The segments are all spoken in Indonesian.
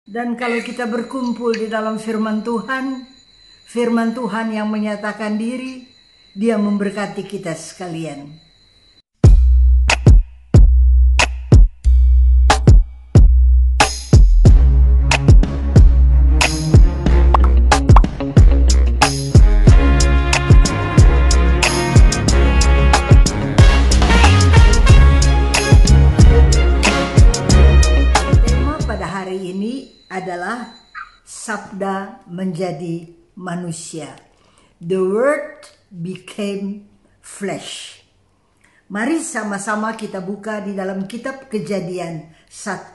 Dan kalau kita berkumpul di dalam firman Tuhan yang menyatakan diri, Dia memberkati kita sekalian. Tema pada hari ini adalah Sabda menjadi manusia. The Word became flesh. Mari sama-sama kita buka di dalam kitab Kejadian 1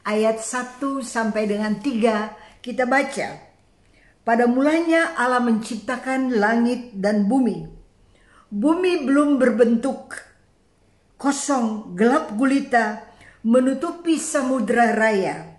ayat 1 sampai dengan 3. Kita baca. Pada mulanya Allah menciptakan langit dan bumi. Bumi belum berbentuk, kosong, gelap gulita menutupi samudra raya.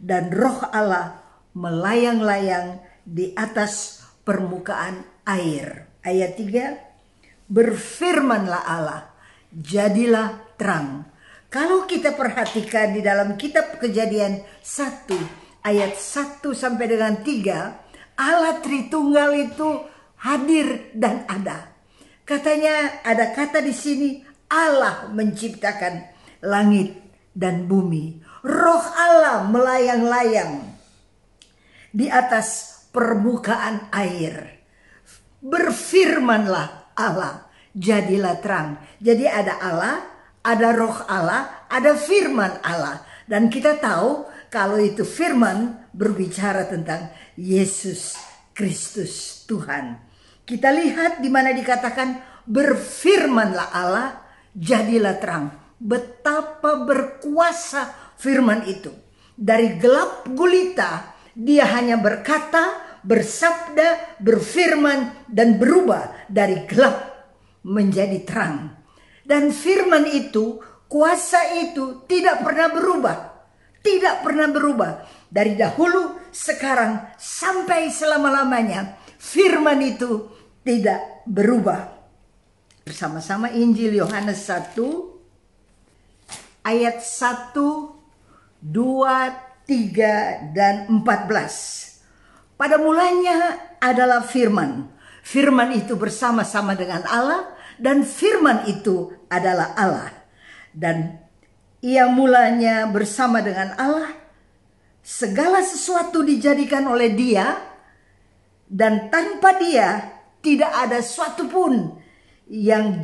Dan roh Allah melayang-layang di atas permukaan air. Ayat 3, berfirmanlah Allah, jadilah terang. Kalau kita perhatikan di dalam kitab Kejadian 1 ayat 1 sampai dengan 3, Allah Tritunggal itu hadir dan ada. Katanya ada kata di sini, Allah menciptakan langit dan bumi. Roh Allah melayang-layang di atas permukaan air. Berfirmanlah Allah, jadilah terang. Jadi ada Allah, ada roh Allah, ada firman Allah. Dan kita tahu kalau itu firman berbicara tentang Yesus Kristus Tuhan. Kita lihat di mana dikatakan berfirmanlah Allah, jadilah terang. Betapa berkuasa firman itu. Dari gelap gulita, dia hanya berkata, bersabda, berfirman, dan berubah dari gelap menjadi terang. Dan firman itu, kuasa itu tidak pernah berubah. Tidak pernah berubah. Dari dahulu, sekarang, sampai selama-lamanya, firman itu tidak berubah. Bersama-sama Injil Yohanes 1, ayat 1, 2, 3, dan 14. Pada mulanya adalah firman. Firman itu bersama-sama dengan Allah, dan firman itu adalah Allah. Dan ia mulanya bersama dengan Allah. Segala sesuatu dijadikan oleh Dia, dan tanpa Dia tidak ada suatu pun yang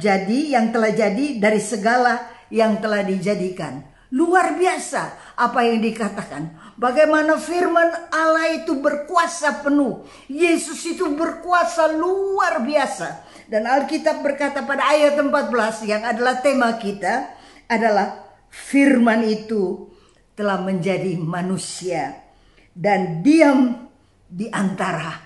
telah jadi dari segala yang telah dijadikan. Luar biasa apa yang dikatakan. Bagaimana firman Allah itu berkuasa penuh. Yesus itu berkuasa luar biasa. Dan Alkitab berkata pada ayat 14 yang adalah tema kita adalah firman itu telah menjadi manusia dan diam di antara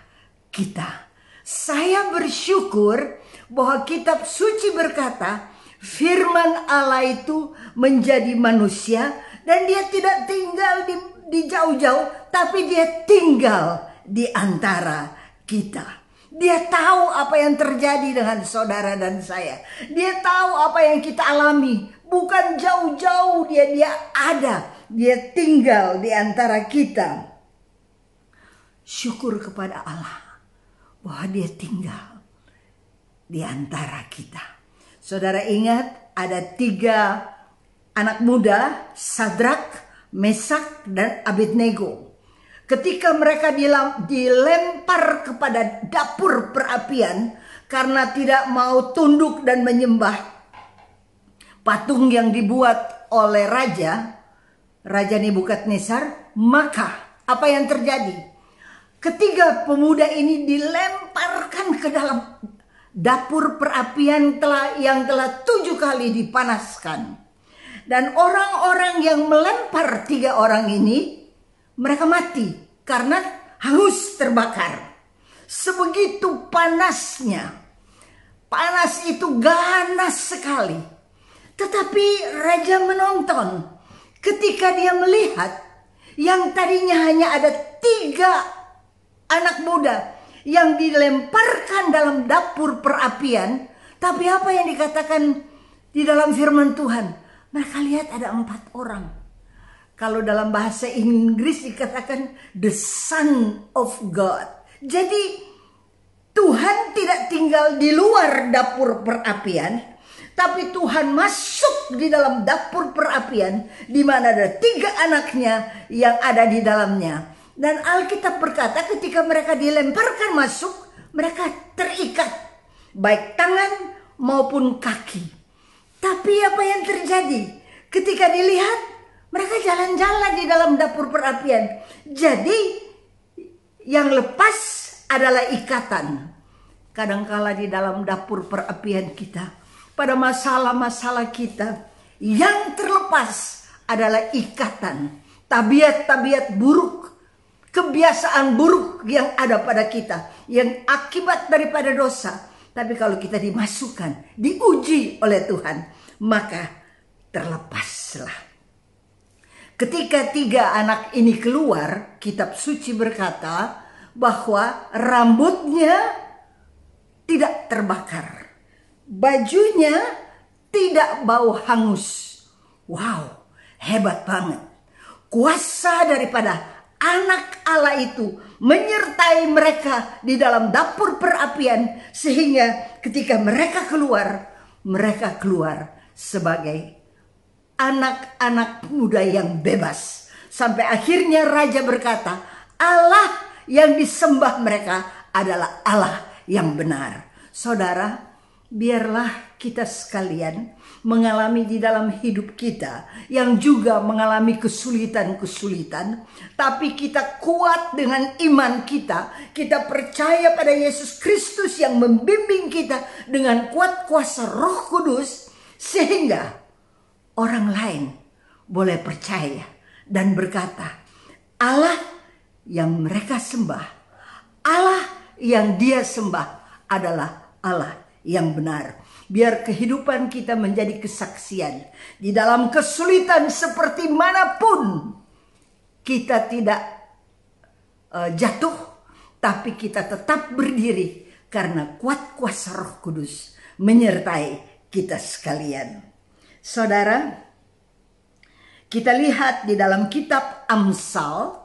kita. Saya bersyukur bahwa kitab suci berkata firman Allah itu menjadi manusia dan dia tidak tinggal di jauh-jauh, tapi dia tinggal di antara kita. Dia tahu apa yang terjadi dengan saudara dan saya. Dia tahu apa yang kita alami. Bukan jauh-jauh dia ada. Dia tinggal di antara kita. Syukur kepada Allah bahwa dia tinggal di antara kita. Saudara ingat ada 3 anak muda, Sadrak, Mesak, dan Abednego. Ketika mereka dilempar kepada dapur perapian karena tidak mau tunduk dan menyembah patung yang dibuat oleh Raja Nebukadnezar, maka apa yang terjadi? Ketiga pemuda ini dilemparkan ke dalam dapur perapian yang telah 7 kali dipanaskan. Dan orang-orang yang melempar 3 orang ini, mereka mati karena hangus terbakar. Sebegitu panasnya. Panas itu ganas sekali. Tetapi raja menonton ketika dia melihat yang tadinya hanya ada 3 anak muda yang dilemparkan dalam dapur perapian. Tapi apa yang dikatakan di dalam firman Tuhan? Mereka lihat ada 4 orang. Kalau dalam bahasa Inggris dikatakan the Son of God. Jadi Tuhan tidak tinggal di luar dapur perapian, tapi Tuhan masuk di dalam dapur perapian di mana ada 3 anaknya yang ada di dalamnya. Dan Alkitab berkata ketika mereka dilemparkan masuk, mereka terikat baik tangan maupun kaki. Tapi apa yang terjadi? Ketika dilihat, mereka jalan-jalan di dalam dapur perapian. Jadi yang lepas adalah ikatan. Kadangkala di dalam dapur perapian kita, pada masalah-masalah kita, yang terlepas adalah ikatan, tabiat-tabiat buruk, kebiasaan buruk yang ada pada kita, yang akibat daripada dosa. Tapi kalau kita dimasukkan, diuji oleh Tuhan, maka terlepaslah. Ketika 3 anak ini keluar, kitab suci berkata bahwa rambutnya tidak terbakar, bajunya tidak bau hangus. Wow, hebat banget. Kuasa daripada anak Allah itu menyertai mereka di dalam dapur perapian, sehingga ketika mereka keluar sebagai anak-anak muda yang bebas. Sampai akhirnya raja berkata, Allah yang disembah mereka adalah Allah yang benar. Saudara, biarlah kita sekalian mengalami di dalam hidup kita yang juga mengalami kesulitan-kesulitan, tapi kita kuat dengan iman kita. Kita percaya pada Yesus Kristus yang membimbing kita dengan kuat kuasa Roh Kudus, sehingga orang lain boleh percaya dan berkata, Allah yang mereka sembah, Allah yang dia sembah adalah Allah yang benar. Biar kehidupan kita menjadi kesaksian. Di dalam kesulitan seperti manapun, kita tidak jatuh, tapi kita tetap berdiri karena kuat kuasa Roh Kudus menyertai kita sekalian. Saudara, kita lihat di dalam kitab Amsal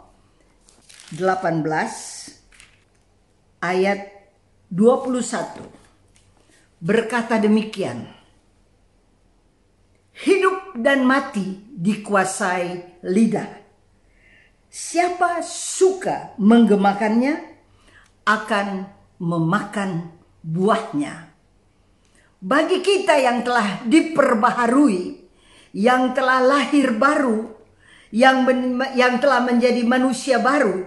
18 ayat 21 berkata demikian, hidup dan mati dikuasai lidah. Siapa suka menggemakannya akan memakan buahnya. Bagi kita yang telah diperbaharui, yang telah lahir baru, yang telah menjadi manusia baru,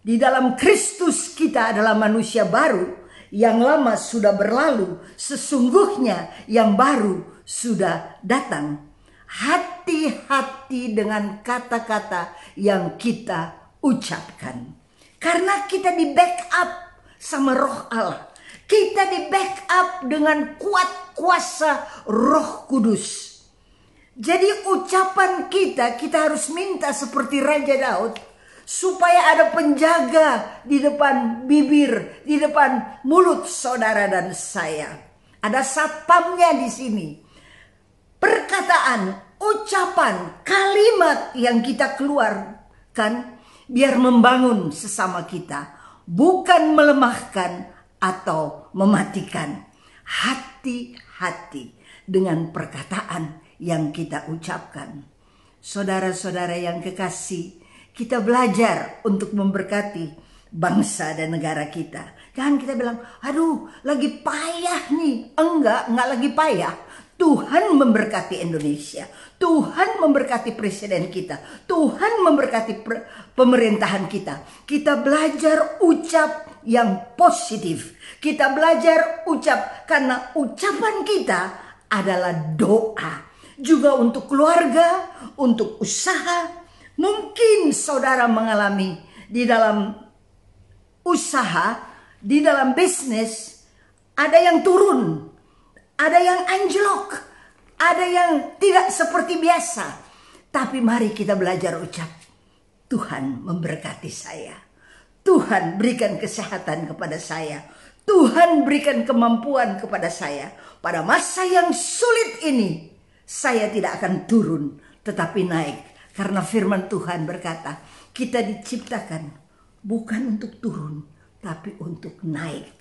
di dalam Kristus kita adalah manusia baru. Yang lama sudah berlalu, sesungguhnya yang baru sudah datang. Hati-hati dengan kata-kata yang kita ucapkan, karena kita di backup sama Roh Allah. Kita di backup dengan kuat kuasa Roh Kudus. Jadi ucapan kita harus minta seperti Raja Daud, supaya ada penjaga di depan bibir, di depan mulut saudara dan saya. Ada satpamnya di sini. Perkataan, ucapan, kalimat yang kita keluarkan biar membangun sesama kita, bukan melemahkan atau mematikan. Hati-hati dengan perkataan yang kita ucapkan. Saudara-saudara yang kekasih, kita belajar untuk memberkati bangsa dan negara kita. Jangan kita bilang, aduh lagi payah nih. Enggak lagi payah. Tuhan memberkati Indonesia. Tuhan memberkati presiden kita. Tuhan memberkati pemerintahan kita. Kita belajar ucap yang positif. Kita belajar ucap, karena ucapan kita adalah doa. Juga untuk keluarga, untuk usaha. Mungkin saudara mengalami di dalam usaha, di dalam bisnis, ada yang turun, ada yang anjlok, ada yang tidak seperti biasa. Tapi mari kita belajar ucap, Tuhan memberkati saya. Tuhan berikan kesehatan kepada saya. Tuhan berikan kemampuan kepada saya. Pada masa yang sulit ini, saya tidak akan turun, tetapi naik. Karena firman Tuhan berkata, kita diciptakan bukan untuk turun, tapi untuk naik.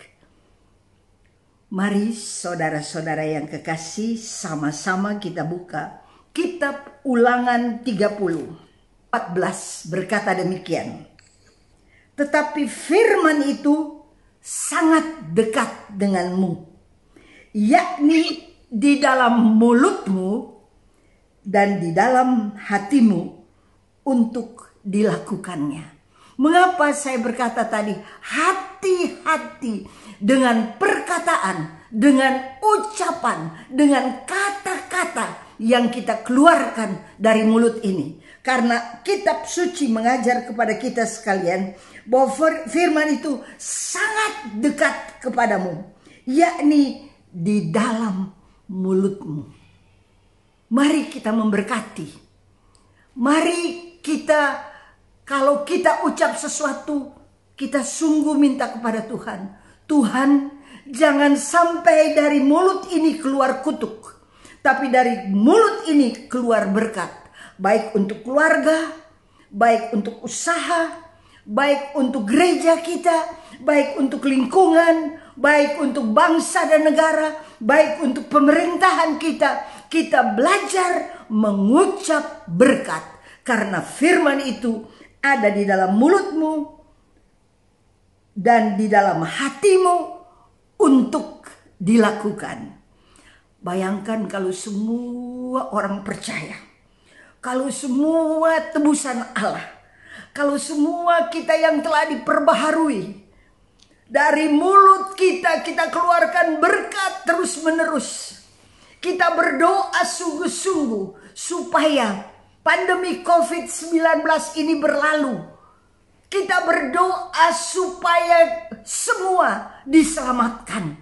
Mari saudara-saudara yang kekasih, sama-sama kita buka kitab Ulangan 30:14 berkata demikian. Tetapi firman itu sangat dekat denganmu, yakni di dalam mulutmu dan di dalam hatimu untuk dilakukannya. Mengapa saya berkata tadi hati-hati dengan perkataan, dengan ucapan, dengan kata-kata yang kita keluarkan dari mulut ini. Karena kitab suci mengajar kepada kita sekalian bahwa firman itu sangat dekat kepadamu, yakni di dalam mulutmu. Mari kita memberkati. Mari kita, kalau kita ucap sesuatu, kita sungguh minta kepada Tuhan. Tuhan, jangan sampai dari mulut ini keluar kutuk, tapi dari mulut ini keluar berkat. Baik untuk keluarga, baik untuk usaha, baik untuk gereja kita, baik untuk lingkungan, baik untuk bangsa dan negara, baik untuk pemerintahan kita. Kita belajar mengucap berkat, karena firman itu ada di dalam mulutmu dan di dalam hatimu untuk dilakukan. Bayangkan kalau semua orang percaya, kalau semua tebusan Allah, kalau semua kita yang telah diperbaharui, dari mulut kita keluarkan berkat terus menerus. Kita berdoa sungguh-sungguh supaya pandemi COVID-19 ini berlalu. Kita berdoa supaya semua diselamatkan.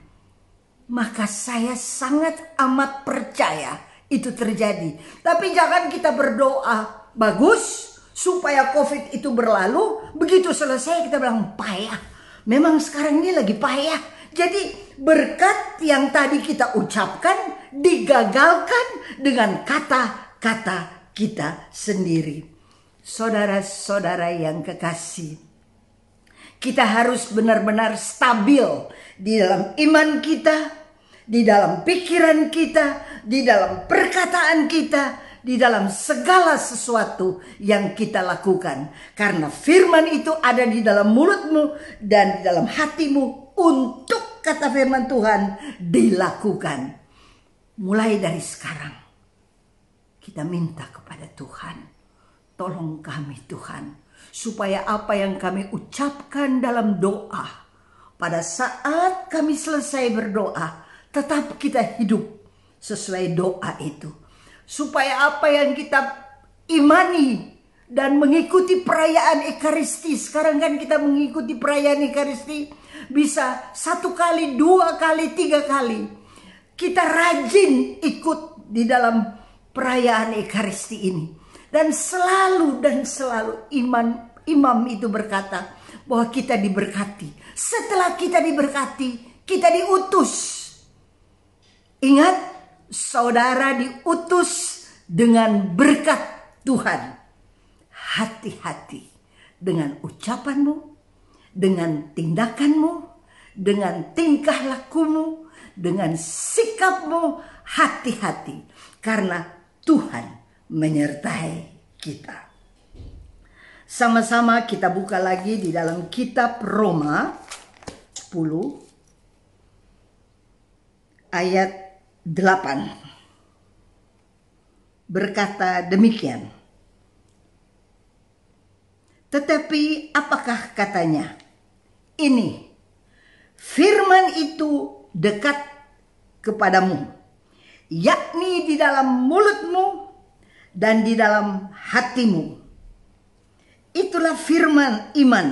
Maka saya sangat amat percaya itu terjadi. Tapi jangan kita berdoa bagus supaya COVID itu berlalu. Begitu selesai kita bilang payah. Memang sekarang ini lagi payah. Jadi berkat yang tadi kita ucapkan digagalkan dengan kata-kata kita sendiri. Saudara-saudara yang kekasih, kita harus benar-benar stabil di dalam iman kita, di dalam pikiran kita, di dalam perkataan kita, di dalam segala sesuatu yang kita lakukan. Karena firman itu ada di dalam mulutmu dan di dalam hatimu untuk, kata firman Tuhan, dilakukan. Mulai dari sekarang kita minta kepada Tuhan, tolong kami Tuhan, supaya apa yang kami ucapkan dalam doa, pada saat kami selesai berdoa, tetap kita hidup sesuai doa itu. Supaya apa yang kita imani dan mengikuti perayaan Ekaristi, sekarang kan kita mengikuti perayaan Ekaristi, bisa 1 kali, 2 kali, 3 kali. Kita rajin ikut di dalam perayaan Ekaristi ini. Dan selalu imam itu berkata bahwa kita diberkati. Setelah kita diberkati, kita diutus. Ingat, saudara diutus dengan berkat Tuhan. Hati-hati dengan ucapanmu, dengan tindakanmu, dengan tingkah lakumu, dengan sikapmu. Hati-hati, karena Tuhan menyertai kita. Sama-sama kita buka lagi di dalam kitab Roma 10 ayat 8. Berkata demikian. Tetapi apakah katanya? Ini, firman itu dekat kepadamu, yakni di dalam mulutmu dan di dalam hatimu. Itulah firman iman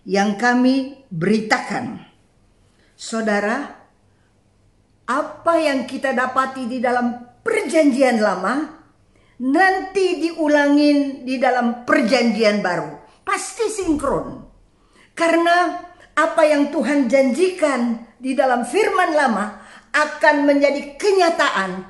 yang kami beritakan. Saudara, apa yang kita dapati di dalam perjanjian lama, nanti diulangin di dalam perjanjian baru. Pasti sinkron. Karena apa yang Tuhan janjikan di dalam firman lama akan menjadi kenyataan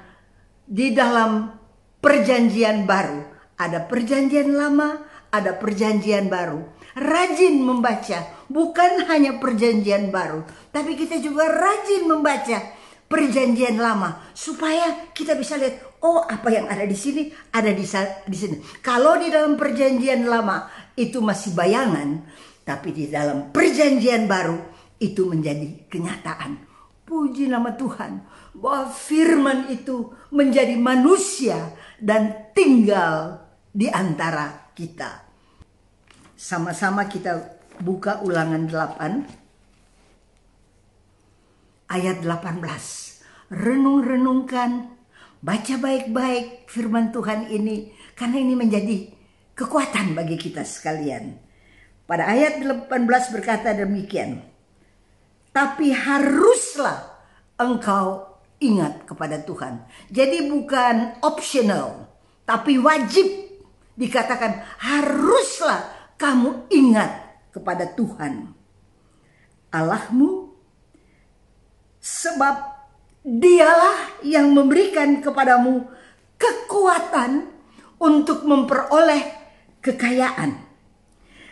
di dalam perjanjian baru. Ada perjanjian lama, ada perjanjian baru. Rajin membaca, bukan hanya perjanjian baru, tapi kita juga rajin membaca perjanjian lama supaya kita bisa lihat, oh apa yang ada di sini ada di sini. Kalau di dalam perjanjian lama itu masih bayangan, tapi di dalam perjanjian baru itu menjadi kenyataan. Puji nama Tuhan bahwa firman itu menjadi manusia dan tinggal di antara kita. Sama-sama kita buka Ulangan 8 ayat 18. Renung-renungkan, baca baik-baik firman Tuhan ini, karena ini menjadi kekuatan bagi kita sekalian. Pada ayat 18 berkata demikian, tapi haruslah engkau ingat kepada Tuhan. Jadi bukan optional, tapi wajib. Dikatakan haruslah kamu ingat kepada Tuhan Allahmu, sebab dialah yang memberikan kepadamu kekuatan untuk memperoleh kekayaan,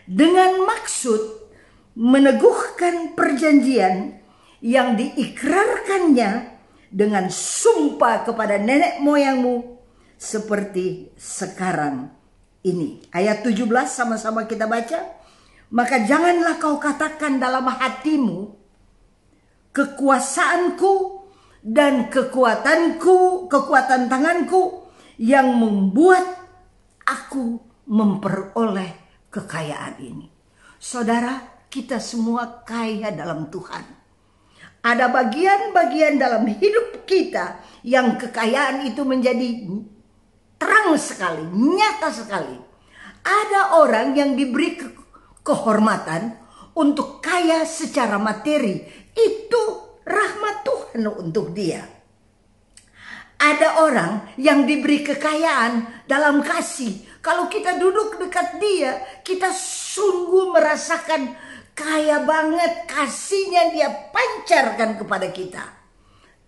dengan maksud meneguhkan perjanjian yang diikrarkannya dengan sumpah kepada nenek moyangmu seperti sekarang ini. Ayat 17 sama-sama kita baca. Maka janganlah kau katakan dalam hatimu, kekuasaanku dan kekuatan tanganku yang membuat aku memperoleh kekayaan ini. Saudara, kita semua kaya dalam Tuhan. Ada bagian-bagian dalam hidup kita yang kekayaan itu menjadi terang sekali, nyata sekali. Ada orang yang diberi kehormatan untuk kaya secara materi. Itu rahmat Tuhan untuk dia. Ada orang yang diberi kekayaan dalam kasih. Kalau kita duduk dekat dia, kita sungguh merasakan kaya banget kasihnya dia pancarkan kepada kita.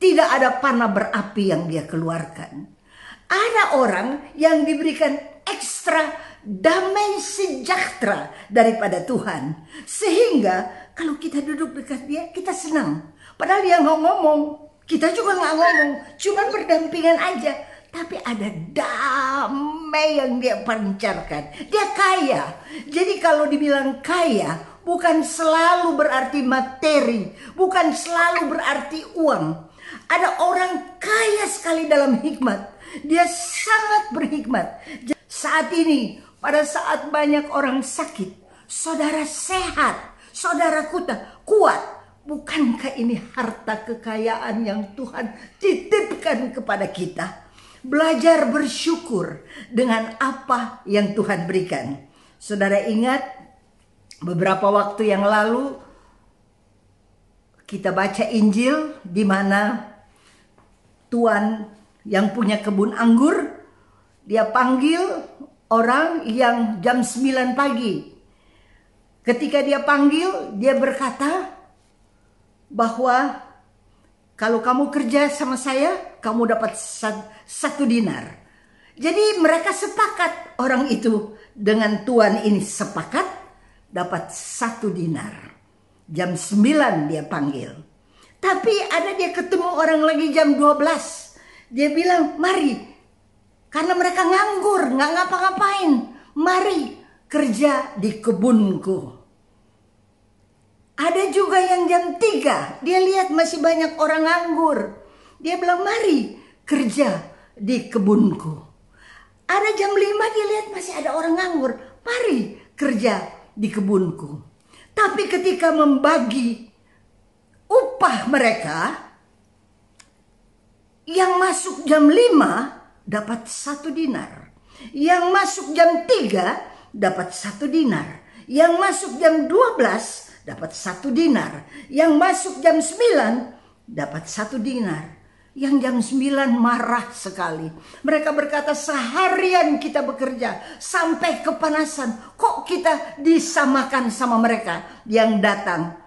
Tidak ada panah berapi yang dia keluarkan. Ada orang yang diberikan ekstra damai sejahtera daripada Tuhan. Sehingga kalau kita duduk dekat dia, kita senang. Padahal dia nggak ngomong, kita juga nggak ngomong, cuma berdampingan aja. Tapi ada damai yang dia pancarkan. Dia kaya. Jadi kalau dibilang kaya, bukan selalu berarti materi, bukan selalu berarti uang. Ada orang kaya sekali dalam hikmat. Dia sangat berhikmat. Saat ini, pada saat banyak orang sakit, saudara sehat, saudara kuat. Bukankah ini harta kekayaan yang Tuhan titipkan kepada kita? Belajar bersyukur dengan apa yang Tuhan berikan. Saudara ingat, beberapa waktu yang lalu kita baca Injil di mana Tuhan yang punya kebun anggur, dia panggil orang yang jam 9 pagi. Ketika dia panggil, dia berkata bahwa kalau kamu kerja sama saya, kamu dapat 1 dinar. Jadi mereka sepakat, orang itu dengan tuan ini sepakat dapat 1 dinar. Jam 9 dia panggil. Tapi ada dia ketemu orang lagi jam 12. Dia bilang, mari. Karena mereka nganggur, nggak ngapa-ngapain. Mari kerja di kebunku. Ada juga yang jam 3. Dia lihat masih banyak orang nganggur. Dia bilang, mari kerja di kebunku. Ada jam 5 dia lihat masih ada orang nganggur. Mari kerja di kebunku. Tapi ketika membagi upah mereka, yang masuk jam 5 dapat 1 dinar. Yang masuk jam 3 dapat 1 dinar. Yang masuk jam 12 dapat 1 dinar. Yang masuk jam 9 dapat 1 dinar. Yang jam 9 marah sekali. Mereka berkata, seharian kita bekerja sampai kepanasan. Kok kita disamakan sama mereka yang datang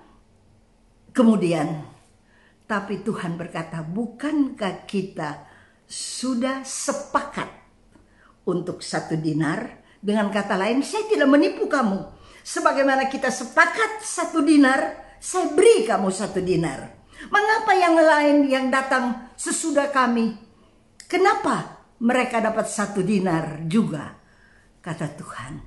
kemudian? Tapi Tuhan berkata, bukankah kita sudah sepakat untuk 1 dinar. Dengan kata lain, saya tidak menipu kamu. Sebagaimana kita sepakat 1 dinar, saya beri kamu 1 dinar. Mengapa yang lain yang datang sesudah kami, kenapa mereka dapat 1 dinar juga? Kata Tuhan,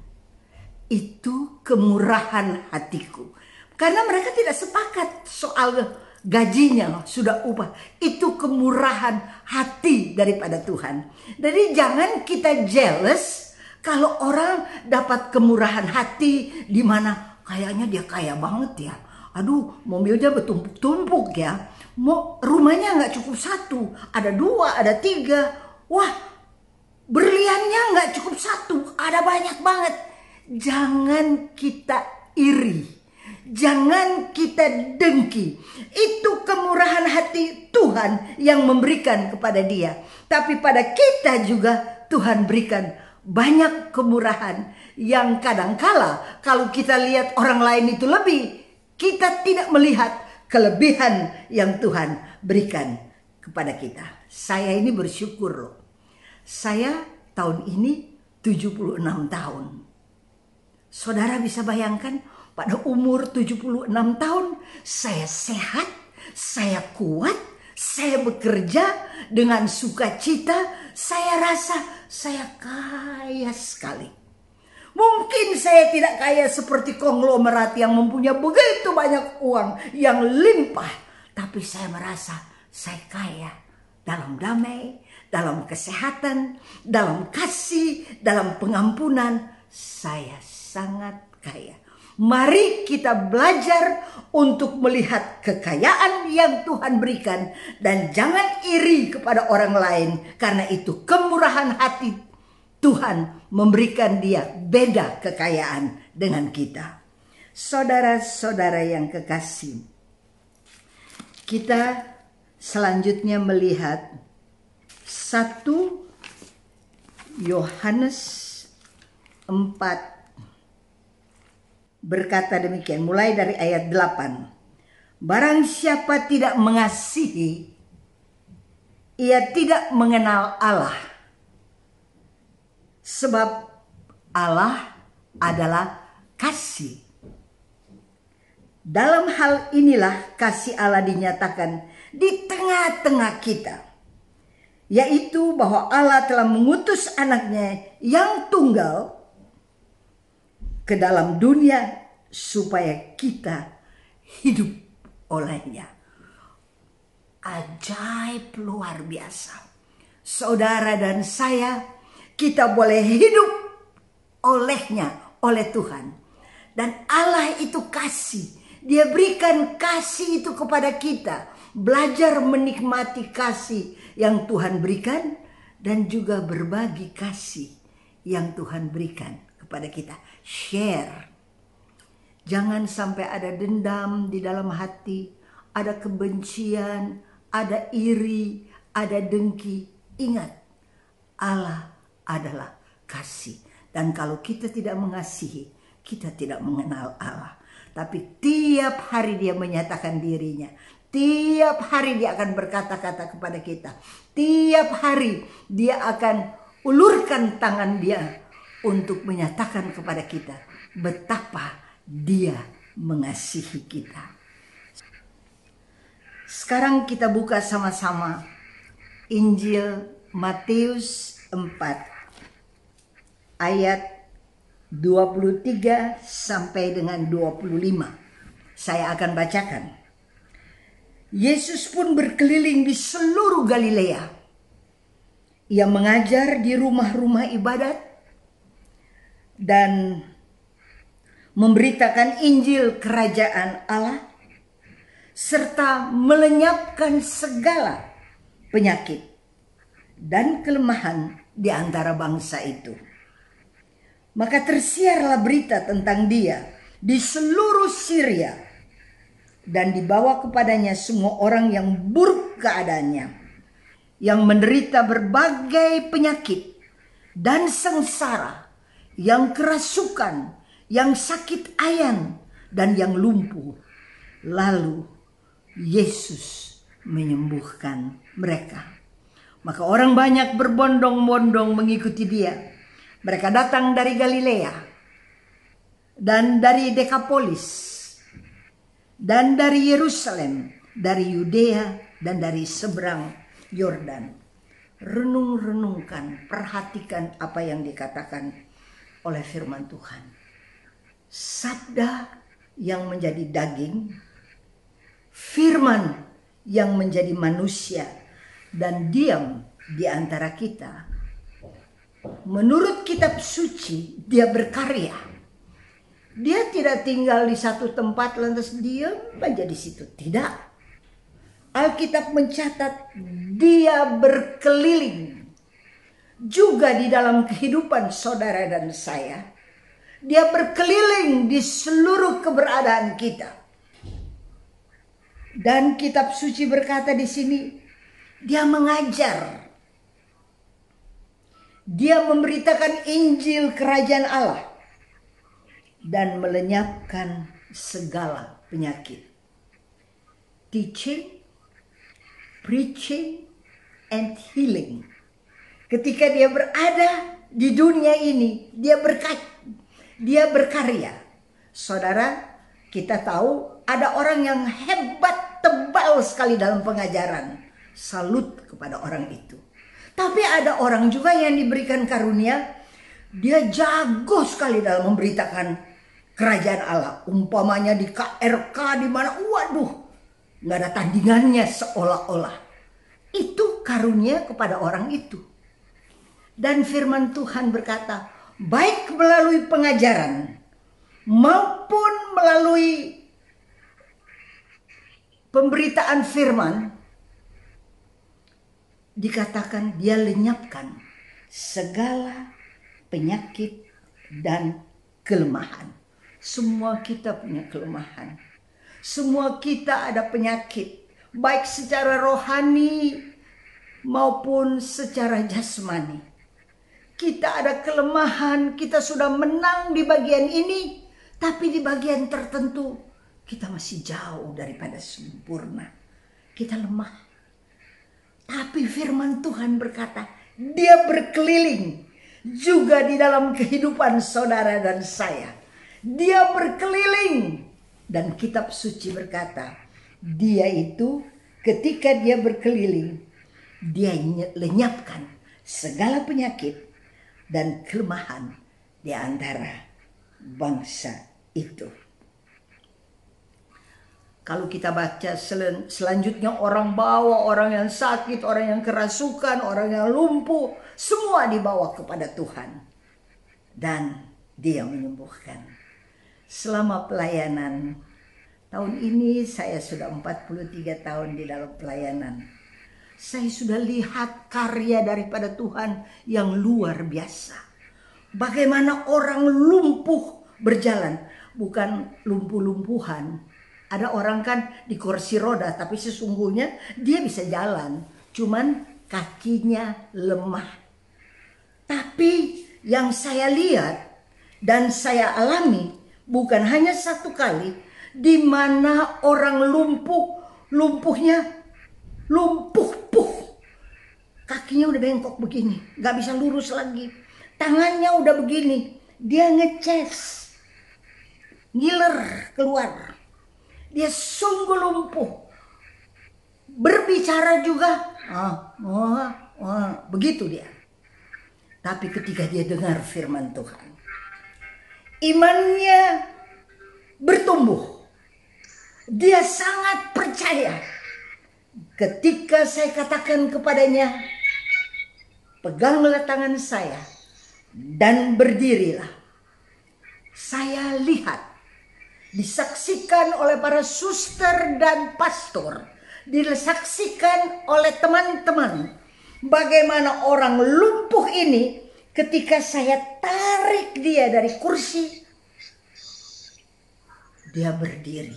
itu kemurahan hatiku. Karena mereka tidak sepakat soal gajinya, sudah upah. Itu kemurahan hati daripada Tuhan. Jadi jangan kita jealous kalau orang dapat kemurahan hati, di mana kayaknya dia kaya banget ya. Aduh, mobilnya bertumpuk-tumpuk ya. Rumahnya nggak cukup 1, ada 2, ada 3. Wah, berliannya nggak cukup 1, ada banyak banget. Jangan kita iri, jangan kita dengki. Itu kemurahan hati Tuhan yang memberikan kepada dia. Tapi pada kita juga Tuhan berikan banyak kemurahan yang kadangkala kalau kita lihat orang lain itu lebih, kita tidak melihat kelebihan yang Tuhan berikan kepada kita. Saya ini bersyukur loh. Saya tahun ini 76 tahun. Saudara bisa bayangkan, pada umur 76 tahun saya sehat, saya kuat, saya bekerja dengan sukacita. Saya rasa saya kaya sekali. Mungkin saya tidak kaya seperti konglomerat yang mempunyai begitu banyak uang yang limpah. Tapi saya merasa saya kaya dalam damai, dalam kesehatan, dalam kasih, dalam pengampunan. Saya sangat kaya. Mari kita belajar untuk melihat kekayaan yang Tuhan berikan. Dan jangan iri kepada orang lain. Karena itu kemurahan hati Tuhan memberikan dia beda kekayaan dengan kita. Saudara-saudara yang kekasih, kita selanjutnya melihat 1 Yohanes 4 berkata demikian, mulai dari ayat 8. Barang siapa tidak mengasihi, ia tidak mengenal Allah. Sebab Allah adalah kasih. Dalam hal inilah kasih Allah dinyatakan di tengah-tengah kita, yaitu bahwa Allah telah mengutus anaknya yang tunggal ke dalam dunia supaya kita hidup olehnya. Ajaib luar biasa. Saudara dan saya, kita boleh hidup olehnya, oleh Tuhan. Dan Allah itu kasih. Dia berikan kasih itu kepada kita. Belajar menikmati kasih yang Tuhan berikan. Dan juga berbagi kasih yang Tuhan berikan kepada kita. Share. Jangan sampai ada dendam di dalam hati, ada kebencian, ada iri, ada dengki. Ingat, Allah adalah kasih. Dan kalau kita tidak mengasihi, kita tidak mengenal Allah. Tapi tiap hari dia menyatakan dirinya. Tiap hari dia akan berkata-kata kepada kita. Tiap hari dia akan ulurkan tangan dia untuk menyatakan kepada kita betapa dia mengasihi kita. Sekarang kita buka sama-sama Injil Matius 4 ayat 23 sampai dengan 25. Saya akan bacakan. Yesus pun berkeliling di seluruh Galilea. Ia mengajar di rumah-rumah ibadat dan memberitakan Injil kerajaan Allah, serta melenyapkan segala penyakit dan kelemahan di antara bangsa itu. Maka tersiarlah berita tentang dia di seluruh Syria, dan dibawa kepadanya semua orang yang buruk keadaannya, yang menderita berbagai penyakit dan sengsara, yang kerasukan, yang sakit ayan, dan yang lumpuh. Lalu Yesus menyembuhkan mereka. Maka orang banyak berbondong-bondong mengikuti dia. Mereka datang dari Galilea dan dari Dekapolis dan dari Yerusalem, dari Yudea dan dari seberang Yordan. Renung-renungkan, perhatikan apa yang dikatakan oleh firman Tuhan. Sabda yang menjadi daging, firman yang menjadi manusia dan diam di antara kita. Menurut kitab suci, dia berkarya. Dia tidak tinggal di satu tempat lantas diam aja di situ. Tidak. Alkitab mencatat dia berkeliling. Juga di dalam kehidupan saudara dan saya. Dia berkeliling di seluruh keberadaan kita. Dan kitab suci berkata di sini, dia mengajar. Dia memberitakan Injil Kerajaan Allah dan melenyapkan segala penyakit. Teaching, preaching, and healing. Ketika dia berada di dunia ini, dia berkarya. Saudara, kita tahu ada orang yang hebat, tebal sekali dalam pengajaran. Salut kepada orang itu. Tapi ada orang juga yang diberikan karunia, dia jago sekali dalam memberitakan kerajaan Allah. Umpamanya di KRK di mana, waduh, nggak ada tandingannya seolah-olah. Itu karunia kepada orang itu. Dan firman Tuhan berkata, baik melalui pengajaran maupun melalui pemberitaan firman, dikatakan dia lenyapkan segala penyakit dan kelemahan. Semua kita punya kelemahan. Semua kita ada penyakit, baik secara rohani maupun secara jasmani. Kita ada kelemahan, kita sudah menang di bagian ini, tapi di bagian tertentu kita masih jauh daripada sempurna. Kita lemah. Tapi firman Tuhan berkata, dia berkeliling juga di dalam kehidupan saudara dan saya. Dia berkeliling. Dan kitab suci berkata, dia itu ketika dia berkeliling, dia lenyapkan segala penyakit dan kelemahan di antara bangsa itu. Kalau kita baca selanjutnya, orang bawa orang yang sakit, orang yang kerasukan, orang yang lumpuh, semua dibawa kepada Tuhan. Dan dia menyembuhkan. Selama pelayanan, tahun ini saya sudah 43 tahun di dalam pelayanan. Saya sudah lihat karya daripada Tuhan yang luar biasa. Bagaimana orang lumpuh berjalan, bukan lumpuh-lumpuhan. Ada orang kan di kursi roda, tapi sesungguhnya dia bisa jalan, cuman kakinya lemah. Tapi yang saya lihat dan saya alami bukan hanya satu kali, di mana orang lumpuhnya lumpuh-puh. Kakinya udah bengkok begini, gak bisa lurus lagi. Tangannya udah begini, dia ngeces, ngiler keluar. Dia sungguh lumpuh. Berbicara juga, begitu dia. Tapi ketika dia dengar firman Tuhan, imannya bertumbuh. Dia sangat percaya. Ketika saya katakan kepadanya, peganglah tangan saya dan berdirilah. Saya lihat, disaksikan oleh para suster dan pastor, disaksikan oleh teman-teman, bagaimana orang lumpuh ini ketika saya tarik dia dari kursi, dia berdiri.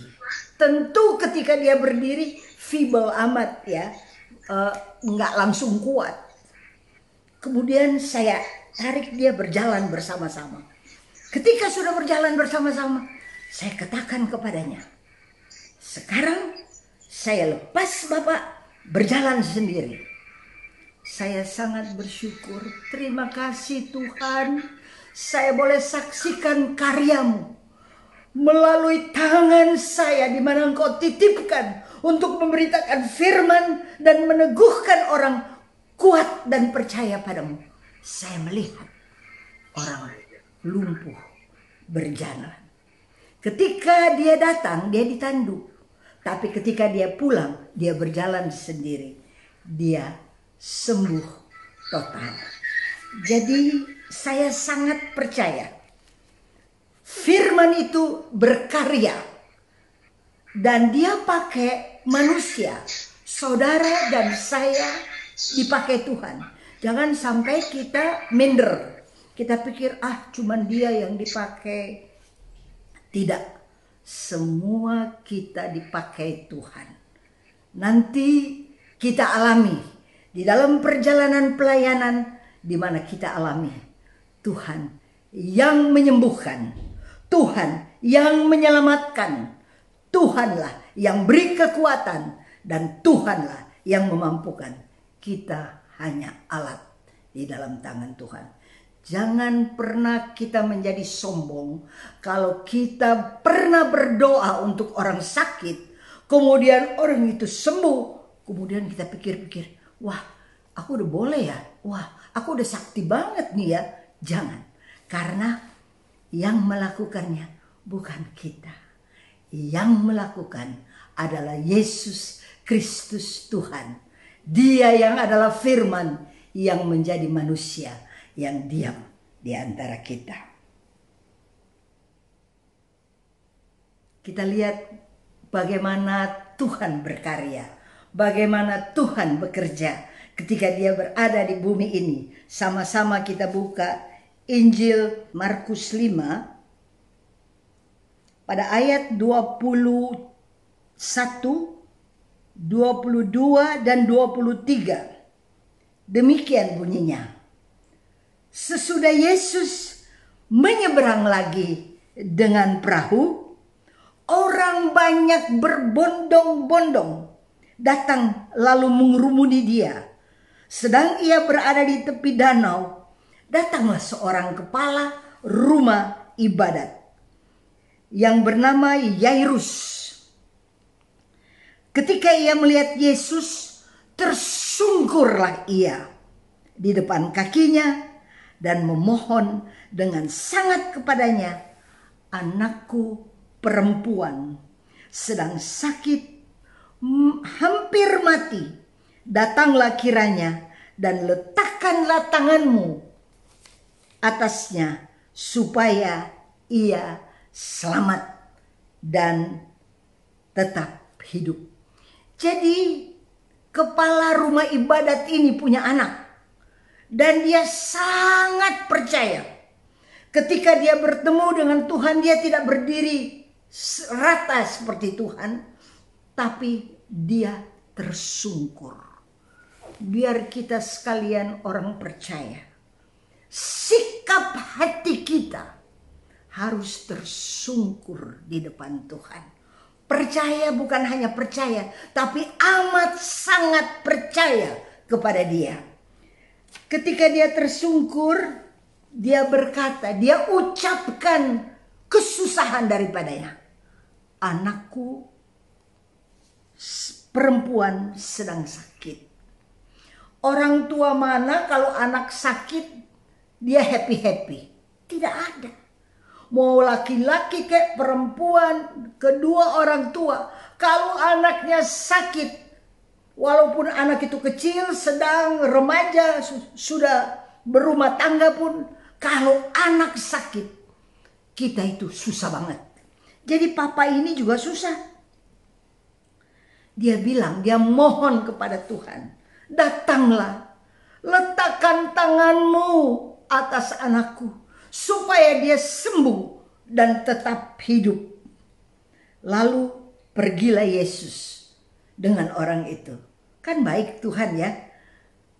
Tentu ketika dia berdiri, feeble amat ya, nggak langsung kuat. Kemudian saya tarik dia berjalan bersama-sama. Ketika sudah berjalan bersama-sama, saya katakan kepadanya, sekarang saya lepas Bapak berjalan sendiri. Saya sangat bersyukur. Terima kasih Tuhan, saya boleh saksikan karya-Mu melalui tangan saya di mana Engkau titipkan untuk memberitakan firman dan meneguhkan orang kuat dan percaya padamu. Saya melihat orang lumpuh berjalan. Ketika dia datang, dia ditanduk. Tapi ketika dia pulang, dia berjalan sendiri. Dia sembuh total. Jadi saya sangat percaya firman itu berkarya. Dan dia pakai manusia. Saudara dan saya dipakai Tuhan. Jangan sampai kita minder. Kita pikir cuman dia yang dipakai. Tidak. Semua kita dipakai Tuhan. Nanti kita alami di dalam perjalanan pelayanan di mana kita alami Tuhan yang menyembuhkan, Tuhan yang menyelamatkan, Tuhanlah yang beri kekuatan, dan Tuhanlah yang memampukan. Kita hanya alat di dalam tangan Tuhan. Jangan pernah kita menjadi sombong kalau kita pernah berdoa untuk orang sakit, kemudian orang itu sembuh, kemudian kita pikir-pikir, wah aku udah boleh ya, wah aku udah sakti banget nih ya. Jangan, karena yang melakukannya bukan kita. Yang melakukan adalah Yesus Kristus Tuhan. Dia yang adalah firman yang menjadi manusia, yang diam di antara kita. Kita lihat bagaimana Tuhan berkarya, bagaimana Tuhan bekerja ketika dia berada di bumi ini. Sama-sama kita buka Injil Markus 5 pada ayat 21, 22 dan 23. Demikian bunyinya. Sesudah Yesus menyeberang lagi dengan perahu, orang banyak berbondong-bondong datang lalu mengerumuni dia. Sedang ia berada di tepi danau, datanglah seorang kepala rumah ibadat yang bernama Yairus. Ketika ia melihat Yesus, tersungkurlah ia di depan kakinya dan memohon dengan sangat kepadanya, anakku perempuan sedang sakit, hampir mati. Datanglah kiranya dan letakkanlah tanganmu atasnya supaya ia selamat dan tetap hidup. Jadi kepala rumah ibadat ini punya anak. Dan dia sangat percaya. Ketika dia bertemu dengan Tuhan, dia tidak berdiri rata seperti Tuhan. Tapi dia tersungkur. Biar kita sekalian orang percaya. Sikap hati kita harus tersungkur di depan Tuhan. Percaya bukan hanya percaya, tapi amat sangat percaya kepada Dia. Ketika dia tersungkur, dia berkata, dia ucapkan kesusahan daripadanya. Anakku perempuan sedang sakit. Orang tua mana kalau anak sakit dia happy-happy? Tidak ada. Mau laki-laki kayak perempuan, kedua orang tua, kalau anaknya sakit, walaupun anak itu kecil, sedang, remaja, sudah berumah tangga pun, kalau anak sakit, kita itu susah banget. Jadi papa ini juga susah. Dia bilang, dia mohon kepada Tuhan, datanglah, letakkan tanganmu atas anakku, supaya dia sembuh dan tetap hidup. Lalu pergilah Yesus dengan orang itu. Kan baik Tuhan ya,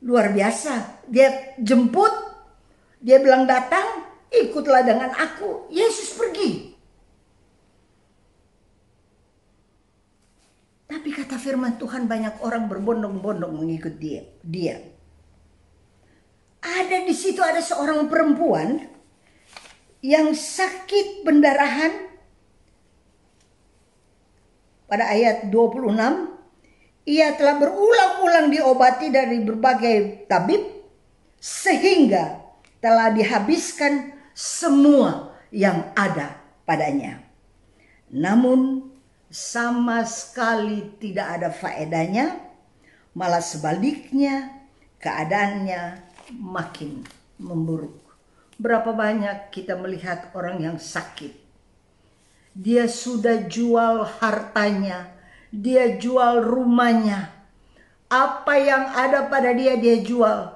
luar biasa. Dia jemput, dia bilang datang, ikutlah dengan aku. Yesus pergi. Tapi kata firman Tuhan, banyak orang berbondong-bondong mengikut dia. situ ada seorang perempuan yang sakit pendarahan. Pada ayat 26, ia telah berulang-ulang diobati dari berbagai tabib sehingga telah dihabiskan semua yang ada padanya. Namun sama sekali tidak ada faedahnya, malah sebaliknya keadaannya makin memburuk. Berapa banyak kita melihat orang yang sakit. Dia sudah jual hartanya, dia jual rumahnya. Apa yang ada pada dia, dia jual.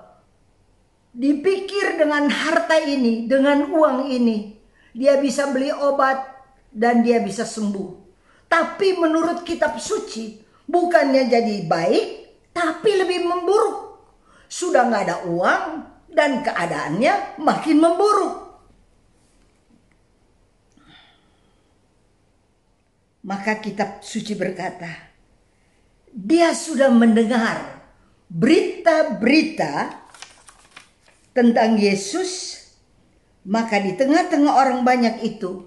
Dipikir dengan harta ini, dengan uang ini, dia bisa beli obat dan dia bisa sembuh. Tapi menurut kitab suci, bukannya jadi baik, tapi lebih memburuk. Sudah nggak ada uang dan keadaannya makin memburuk. Maka kitab suci berkata, dia sudah mendengar berita-berita tentang Yesus. Maka di tengah-tengah orang banyak itu,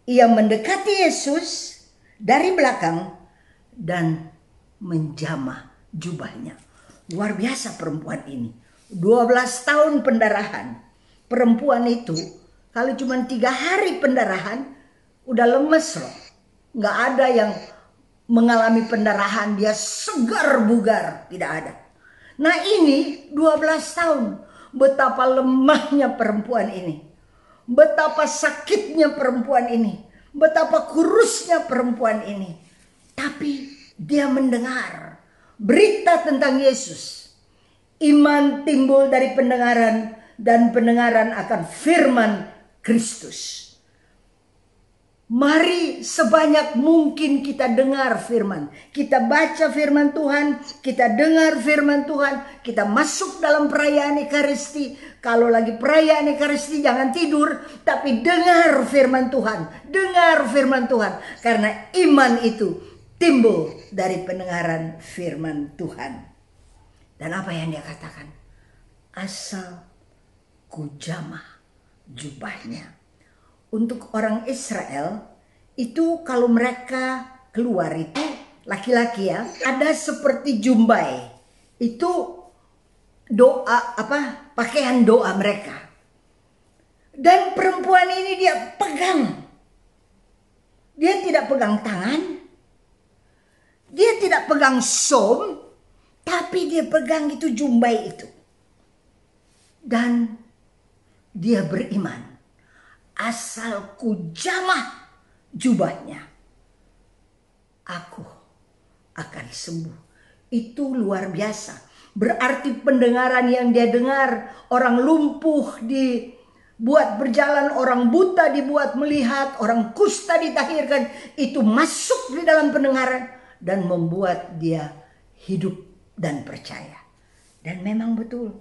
ia mendekati Yesus dari belakang dan menjamah jubahnya. Luar biasa perempuan ini. 12 tahun pendarahan. Perempuan itu kalau cuma 3 hari pendarahan udah lemes loh. Nggak ada yang mengalami pendarahan dia segar bugar, tidak ada. Nah ini 12 tahun. Betapa lemahnya perempuan ini. Betapa sakitnya perempuan ini. Betapa kurusnya perempuan ini. Tapi dia mendengar berita tentang Yesus. Iman timbul dari pendengaran dan pendengaran akan firman Kristus. Mari sebanyak mungkin kita dengar firman. Kita baca firman Tuhan, kita dengar firman Tuhan, kita masuk dalam perayaan Ekaristi. Kalau lagi perayaan Ekaristi jangan tidur, tapi dengar firman Tuhan. Dengar firman Tuhan. Karena iman itu timbul dari pendengaran firman Tuhan. Dan apa yang dia katakan? Asal kujamah jubahnya. Untuk orang Israel itu kalau mereka keluar itu laki-laki ya, ada seperti jumbai. Itu doa pakaian doa mereka. Dan perempuan ini dia pegang. Dia tidak pegang tangan. Dia tidak pegang som, tapi dia pegang itu jumbai itu. Dan dia beriman. Asal kujamah jubahnya, aku akan sembuh. Itu luar biasa. Berarti pendengaran yang dia dengar, orang lumpuh dibuat berjalan, orang buta dibuat melihat, orang kusta ditahirkan, itu masuk di dalam pendengaran dan membuat dia hidup dan percaya. Dan memang betul.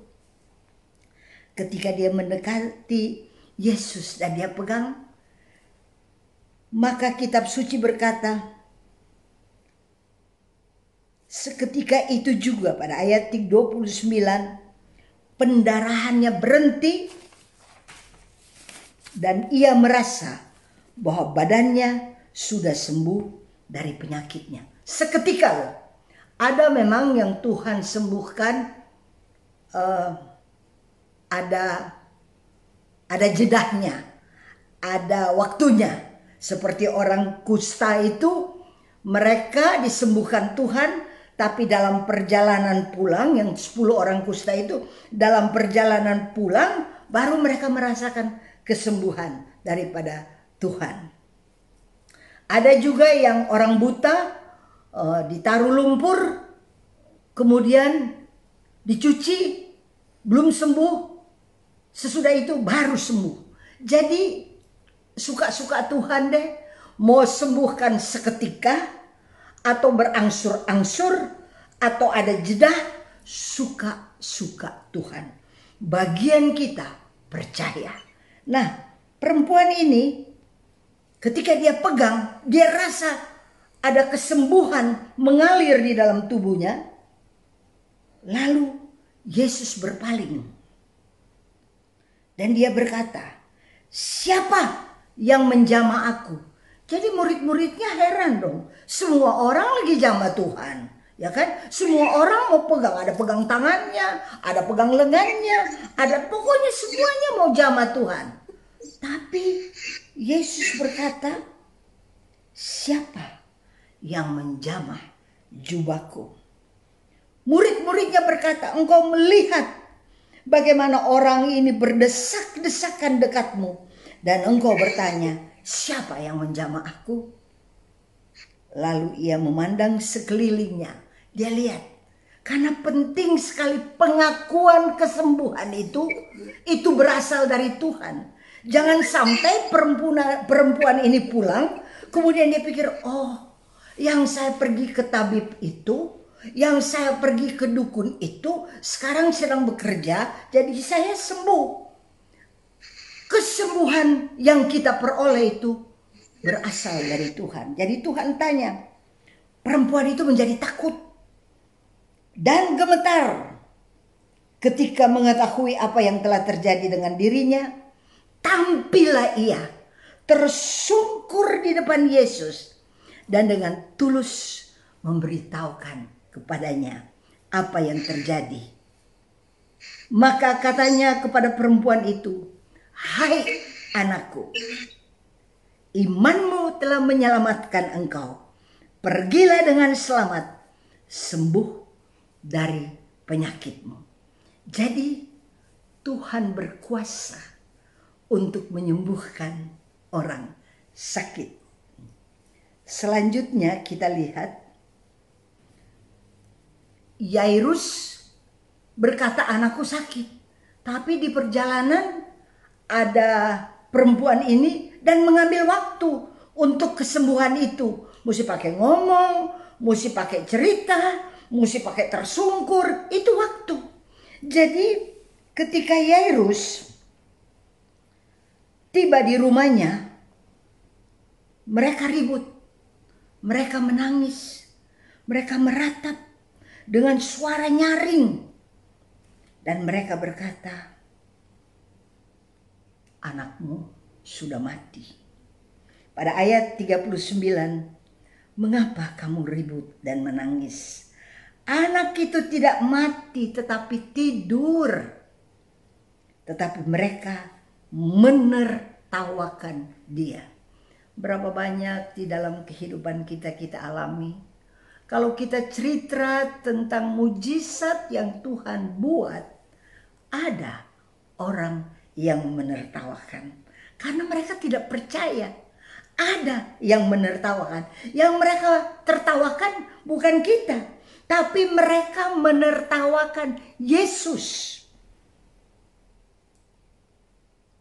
Ketika dia mendekati Yesus dan dia pegang, maka kitab suci berkata, seketika itu juga pada ayat 29, pendarahannya berhenti dan ia merasa bahwa badannya sudah sembuh dari penyakitnya. Seketika loh. Ada memang yang Tuhan sembuhkan, ada jedahnya, ada waktunya. Seperti orang kusta itu, mereka disembuhkan Tuhan, tapi dalam perjalanan pulang, yang 10 orang kusta itu, dalam perjalanan pulang, baru mereka merasakan kesembuhan daripada Tuhan. Ada juga yang orang buta, ditaruh lumpur, kemudian dicuci, belum sembuh, sesudah itu baru sembuh. Jadi suka-suka Tuhan deh, mau sembuhkan seketika atau berangsur-angsur atau ada jeda, suka-suka Tuhan. Bagian kita percaya. Nah, perempuan ini ketika dia pegang, dia rasa ada kesembuhan mengalir di dalam tubuhnya. Lalu Yesus berpaling. Dan dia berkata, siapa yang menjamah aku? Jadi murid-muridnya heran dong. Semua orang lagi jamah Tuhan. Ya kan? Semua orang mau pegang. Ada pegang tangannya, ada pegang lengannya, ada pokoknya semuanya mau jamah Tuhan. Tapi Yesus berkata, siapa yang menjamah jubahku? Murid-muridnya berkata, engkau melihat bagaimana orang ini berdesak-desakan dekatmu. Dan engkau bertanya, siapa yang menjamah aku? Lalu ia memandang sekelilingnya. Dia lihat, karena penting sekali pengakuan kesembuhan itu berasal dari Tuhan. Jangan sampai perempuan ini pulang, kemudian dia pikir, oh, yang saya pergi ke tabib itu, yang saya pergi ke dukun itu, sekarang sedang bekerja, jadi saya sembuh. Kesembuhan yang kita peroleh itu berasal dari Tuhan. Jadi Tuhan tanya, perempuan itu menjadi takut dan gemetar ketika mengetahui apa yang telah terjadi dengan dirinya. Tampillah ia tersungkur di depan Yesus dan dengan tulus memberitahukan kepadanya apa yang terjadi. Maka katanya kepada perempuan itu, hai anakku, imanmu telah menyelamatkan engkau. Pergilah dengan selamat, sembuh dari penyakitmu. Jadi Tuhan berkuasa untuk menyembuhkan orang sakit. Selanjutnya kita lihat Yairus berkata, anakku sakit. Tapi di perjalanan ada perempuan ini dan mengambil waktu untuk kesembuhan itu. Mesti pakai ngomong, mesti pakai cerita, mesti pakai tersungkur, itu waktu. Jadi ketika Yairus tiba di rumahnya, mereka ribut, mereka menangis, mereka meratap dengan suara nyaring. Dan mereka berkata, anakmu sudah mati. Pada ayat 39, mengapa kamu ribut dan menangis? Anak itu tidak mati tetapi tidur. Tetapi mereka menertawakan dia. Berapa banyak di dalam kehidupan kita alami. Kalau kita cerita tentang mujizat yang Tuhan buat, ada orang yang menertawakan. Karena mereka tidak percaya. Ada yang menertawakan. Yang mereka tertawakan bukan kita, tapi mereka menertawakan Yesus.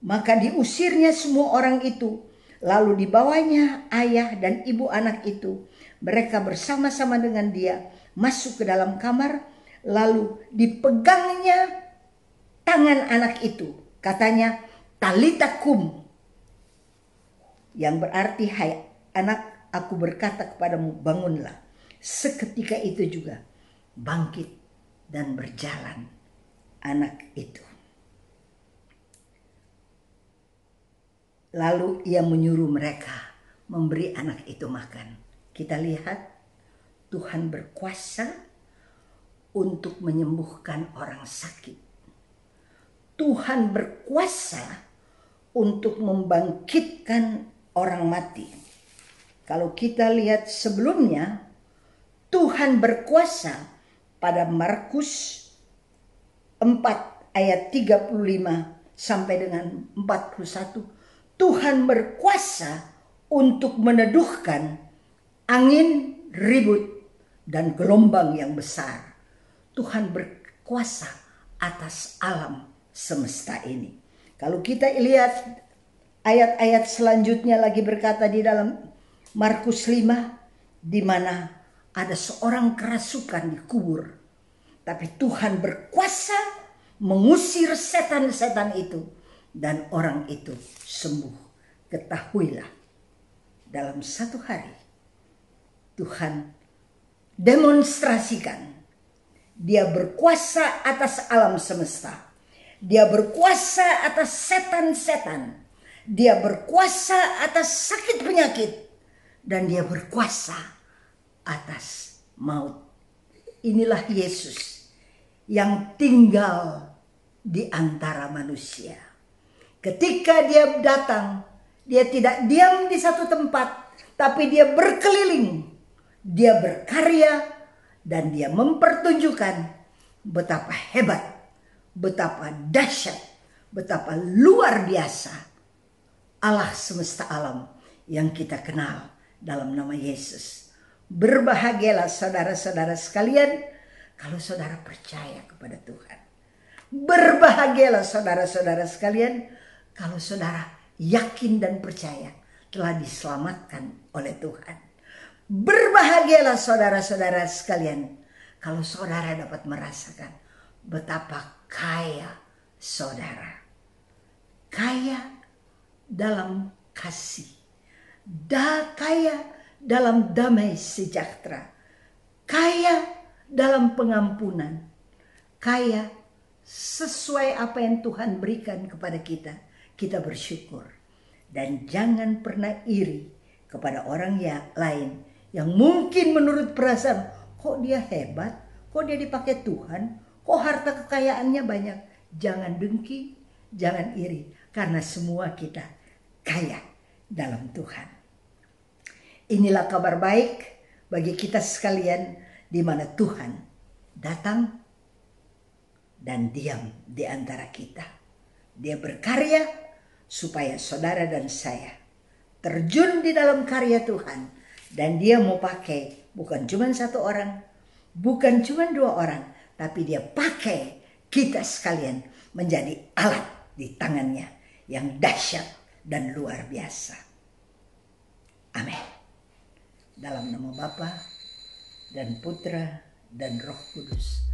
Maka diusirnya semua orang itu. Lalu dibawanya ayah dan ibu anak itu. Mereka bersama-sama dengan dia masuk ke dalam kamar. Lalu dipegangnya tangan anak itu. Katanya, Talita kum. Yang berarti, hai anak, aku berkata kepadamu, bangunlah. Seketika itu juga bangkit dan berjalan anak itu. Lalu ia menyuruh mereka memberi anak itu makan. Kita lihat Tuhan berkuasa untuk menyembuhkan orang sakit. Tuhan berkuasa untuk membangkitkan orang mati. Kalau kita lihat sebelumnya, Tuhan berkuasa pada Markus 4 ayat 35 sampai dengan 41. Tuhan berkuasa untuk meneduhkan angin ribut dan gelombang yang besar. Tuhan berkuasa atas alam semesta ini. Kalau kita lihat ayat-ayat selanjutnya lagi berkata di dalam Markus 5, di mana ada seorang kerasukan dikubur. Tapi Tuhan berkuasa mengusir setan-setan itu. Dan orang itu sembuh. Ketahuilah, dalam satu hari Tuhan demonstrasikan dia berkuasa atas alam semesta. Dia berkuasa atas setan-setan. Dia berkuasa atas sakit penyakit. Dan dia berkuasa atas maut. Inilah Yesus yang tinggal di antara manusia. Ketika dia datang, dia tidak diam di satu tempat, tapi dia berkeliling. Dia berkarya dan dia mempertunjukkan betapa hebat, betapa dahsyat, betapa luar biasa Allah semesta alam yang kita kenal dalam nama Yesus. Berbahagialah saudara-saudara sekalian kalau saudara percaya kepada Tuhan. Berbahagialah saudara-saudara sekalian kalau saudara yakin dan percaya telah diselamatkan oleh Tuhan. Berbahagialah saudara-saudara sekalian kalau saudara dapat merasakan betapa kaya saudara. Kaya dalam kasih. Kaya dalam damai sejahtera. Kaya dalam pengampunan. Kaya sesuai apa yang Tuhan berikan kepada kita. Kita bersyukur. Dan jangan pernah iri kepada orang yang lain yang mungkin menurut perasaan, kok dia hebat, kok dia dipakai Tuhan, kok harta kekayaannya banyak. Jangan dengki, jangan iri, karena semua kita kaya dalam Tuhan. Inilah kabar baik bagi kita sekalian di mana Tuhan datang dan diam di antara kita. Dia berkarya supaya saudara dan saya terjun di dalam karya Tuhan. Dan dia mau pakai bukan cuma satu orang, bukan cuma dua orang, tapi dia pakai kita sekalian menjadi alat di tangannya yang dahsyat dan luar biasa. Amin. Dalam nama Bapa dan Putra dan Roh Kudus.